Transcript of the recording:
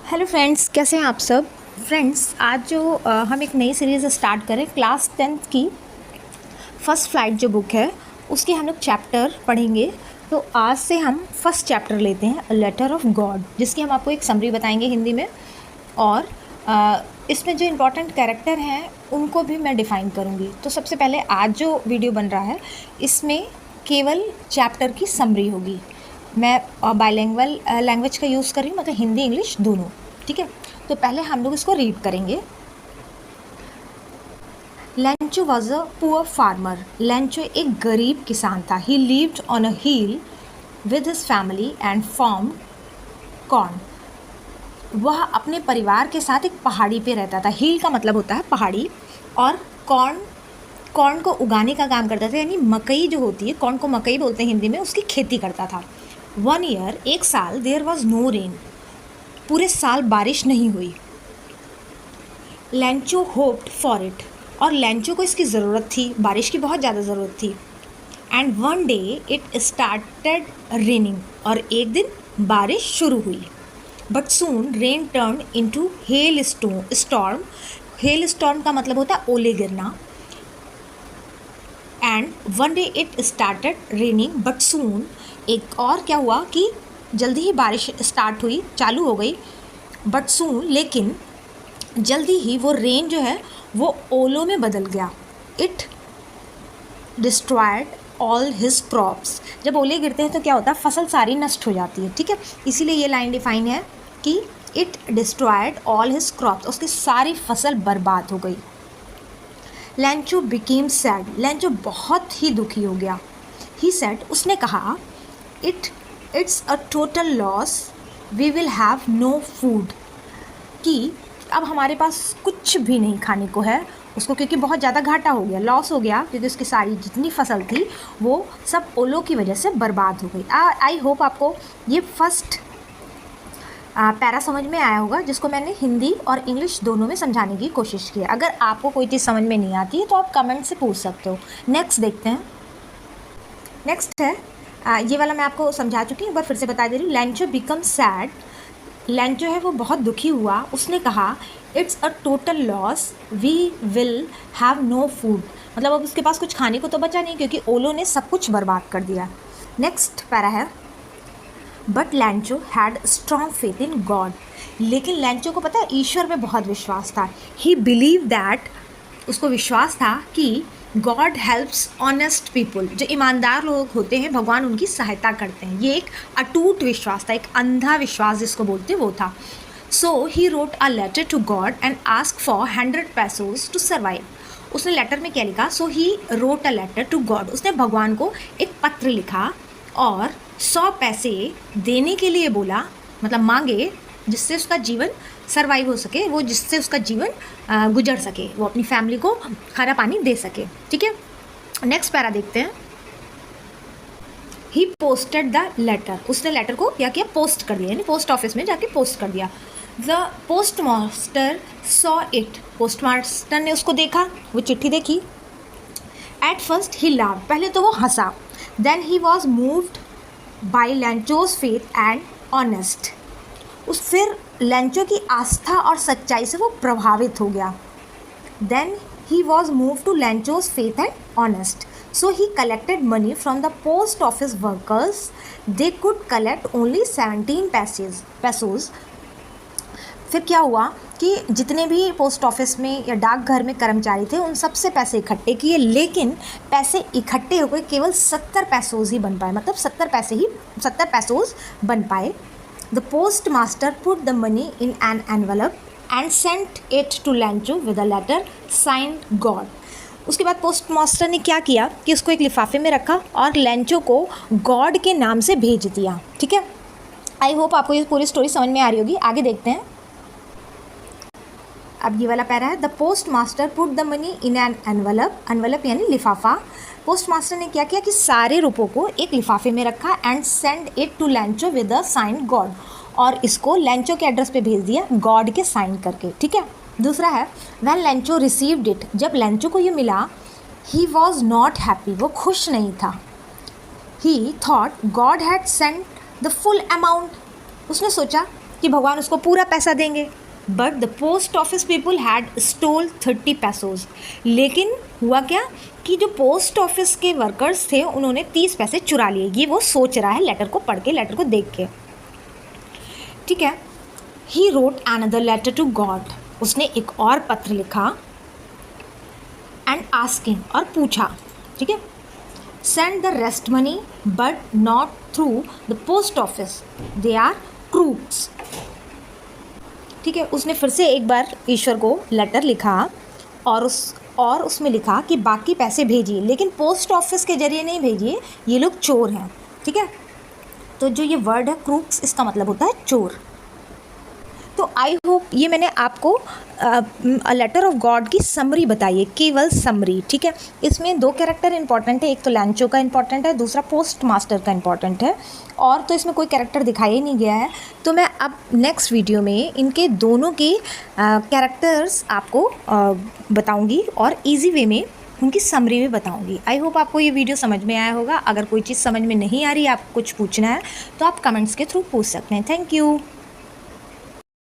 Hello friends, कैसे हैं आप सब। फ्रेंड्स, आज जो हम एक नई सीरीज़ स्टार्ट करें क्लास 10th की फर्स्ट फ्लाइट जो बुक है उसके हम लोग चैप्टर पढ़ेंगे। तो आज से हम फर्स्ट चैप्टर लेते हैं, अ लेटर ऑफ गॉड, जिसकी हम आपको एक समरी बताएंगे हिंदी में। और इसमें जो इम्पोर्टेंट कैरेक्टर हैं उनको भी मैं डिफ़ाइन करूँगी। तो सबसे पहले आज जो वीडियो बन रहा है इसमें केवल चैप्टर की समरी होगी। मैं बाइलिंगुअल लैंग्वेज का यूज़ कर रही हूँ, मतलब हिंदी इंग्लिश दोनों, ठीक है। तो पहले हम लोग इसको रीड करेंगे। Lencho was a poor farmer. Lencho एक गरीब किसान था। He lived on a hill with his family and farm corn. वह अपने परिवार के साथ एक पहाड़ी पे रहता था। हिल का मतलब होता है पहाड़ी, और कॉर्न को उगाने का काम करता था, यानी मकई जो होती है, कॉर्न को मकई बोलते हैं हिंदी में, उसकी खेती करता था। 1 ईयर, एक साल, देयर वॉज नो रेन, पूरे साल बारिश नहीं हुई। लेंचो होप्ड फॉर इट, और लेंचो को इसकी ज़रूरत थी, बारिश की बहुत ज़्यादा ज़रूरत थी। And one day it started raining, और एक दिन बारिश शुरू हुई। But soon rain turn into hello storm. Hello storm का मतलब होता है ओले गिरना। And one day it started raining but soon, एक और क्या हुआ कि जल्दी ही बारिश स्टार्ट हुई, चालू हो गई। बट सून, लेकिन जल्दी ही वो रेन जो है वो ओलों में बदल गया। It destroyed all his crops. जब ओले गिरते हैं तो क्या होता है, फसल सारी नष्ट हो जाती है, ठीक है। इसीलिए ये लाइन डिफाइन है कि it destroyed all his crops, उसकी सारी फसल बर्बाद हो गई। लेंचो बिकेम सैड, लेंचो बहुत ही दुखी हो गया। ही सेड, उसने कहा, it's a total loss, we will have no food, कि अब हमारे पास कुछ भी नहीं खाने को है उसको, क्योंकि बहुत ज़्यादा घाटा हो गया, लॉस हो गया, क्योंकि उसकी सारी जितनी फसल थी वो सब ओलों की वजह से बर्बाद हो गई। आई होप आपको ये फर्स्ट पैरा समझ में आया होगा, जिसको मैंने हिंदी और इंग्लिश दोनों में समझाने की कोशिश की है। अगर आपको कोई चीज़ समझ में नहीं आती है तो आप कमेंट से पूछ सकते हो। नेक्स्ट देखते हैं। नेक्स्ट है ये वाला मैं आपको समझा चुकी हूँ, एक बार फिर से बता दे रही हूँ। लेंचो बिकम सैड, लेंचो है वो बहुत दुखी हुआ। उसने कहा, it's a total loss, we will have no food, मतलब अब उसके पास कुछ खाने को तो बचा नहीं, क्योंकि ओलों ने सब कुछ बर्बाद कर दिया। नेक्स्ट पैरा है, but Lencho had strong faith in God, लेकिन लेंचो को पता है ईश्वर पे बहुत विश्वास था। ही बिलीव दैट, उसको विश्वास था कि गॉड हेल्प्स ऑनेस्ट पीपल, जो ईमानदार लोग होते हैं भगवान उनकी सहायता करते हैं। ये एक अटूट विश्वास था, एक अंधा विश्वास जिसको बोलते हैं वो था। So he wrote a letter to God and ask for 100 pesos to survive. उसने लेटर में क्या लिखा, so he wrote a letter to God, उसने भगवान को एक पत्र लिखा और 100 पैसे देने के लिए बोला, मतलब मांगे, जिससे उसका जीवन सर्वाइव हो सके, वो जिससे उसका जीवन गुजर सके, वो अपनी फैमिली को खाना पानी दे सके, ठीक है। नेक्स्ट पैरा देखते हैं। ही पोस्टेड द लेटर, उसने लेटर को क्या किया, पोस्ट कर दिया, यानी पोस्ट ऑफिस में जाके पोस्ट कर दिया। The post master saw it, post master ने उसको देखा, वो चिट्ठी देखी। एट फर्स्ट ही लाव, पहले तो वो हंसा। Then he was moved by Lencho's faith and honest, फिर लेंचो की आस्था और सच्चाई से वो प्रभावित हो गया। Then he was move to Lencho's faith and honest, so he collected money from the post office workers, they could collect only 17 pesos। फिर क्या हुआ कि जितने भी पोस्ट ऑफिस में या डाकघर में कर्मचारी थे उन सबसे पैसे इकट्ठे किए, लेकिन पैसे इकट्ठे हो गए केवल 70 pesos ही बन पाए, मतलब 70 pesos बन पाए। The post master put the money in an envelope and sent it to Lencho with a letter signed God. उसके बाद पोस्ट मास्टर ने क्या किया कि उसको एक लिफाफे में रखा और लेंचो को गॉड के नाम से भेज दिया, ठीक है। आई होप आपको ये पूरी स्टोरी समझ में आ रही होगी। आगे देखते हैं। अब ये वाला पैरा है, the post master put the money in an envelope, envelope यानी लिफाफा। पोस्ट मास्टर ने क्या किया कि सारे रुपयों को एक लिफाफे में रखा and send it to Lencho with a sign God, और इसको लेंचो के एड्रेस पे भेज दिया गॉड के साइन करके, ठीक है। दूसरा है, व्हेन लेंचो रिसीव्ड इट, जब लेंचो को ये मिला, ही वॉज नॉट हैप्पी, वो खुश नहीं था। He thought God had send the full amount, उसने सोचा कि भगवान उसको पूरा पैसा देंगे। But the post office people had stole 30 pesos. लेकिन हुआ क्या कि जो पोस्ट ऑफिस के वर्कर्स थे उन्होंने 30 पैसे चुरा लिए। ये वो सोच रहा है लेटर को पढ़ के, लेटर को देख के, ठीक है। He wrote another letter to God. उसने एक और पत्र लिखा एंड आस्किंग, और पूछा, ठीक है, send the rest money but not through the post office, they are crooks. ठीक है, उसने फिर से एक बार ईश्वर को लेटर लिखा और उसमें लिखा कि बाकी पैसे भेजिए लेकिन पोस्ट ऑफिस के जरिए नहीं भेजिए, ये लोग चोर हैं। ठीक है, तो जो ये वर्ड है क्रूक्स, इसका मतलब होता है चोर। तो आई होप ये मैंने आपको लेटर ऑफ गॉड की समरी बताई है, केवल समरी। ठीक है, इसमें 2 कैरेक्टर इंपॉर्टेंट है, एक तो लैंचो का इंपॉर्टेंट है, दूसरा पोस्ट मास्टर का इंपॉर्टेंट है, और तो इसमें कोई कैरेक्टर दिखाया ही नहीं गया है। तो मैं अब नेक्स्ट वीडियो में इनके दोनों के कैरेक्टर्स आपको बताऊंगी और इजी वे में उनकी समरी भी बताऊंगी। आई होप आपको ये वीडियो समझ में आया होगा। अगर कोई चीज़ समझ में नहीं आ रही, आपको कुछ पूछना है तो आप कमेंट्स के थ्रू पूछ सकते हैं। Thank you.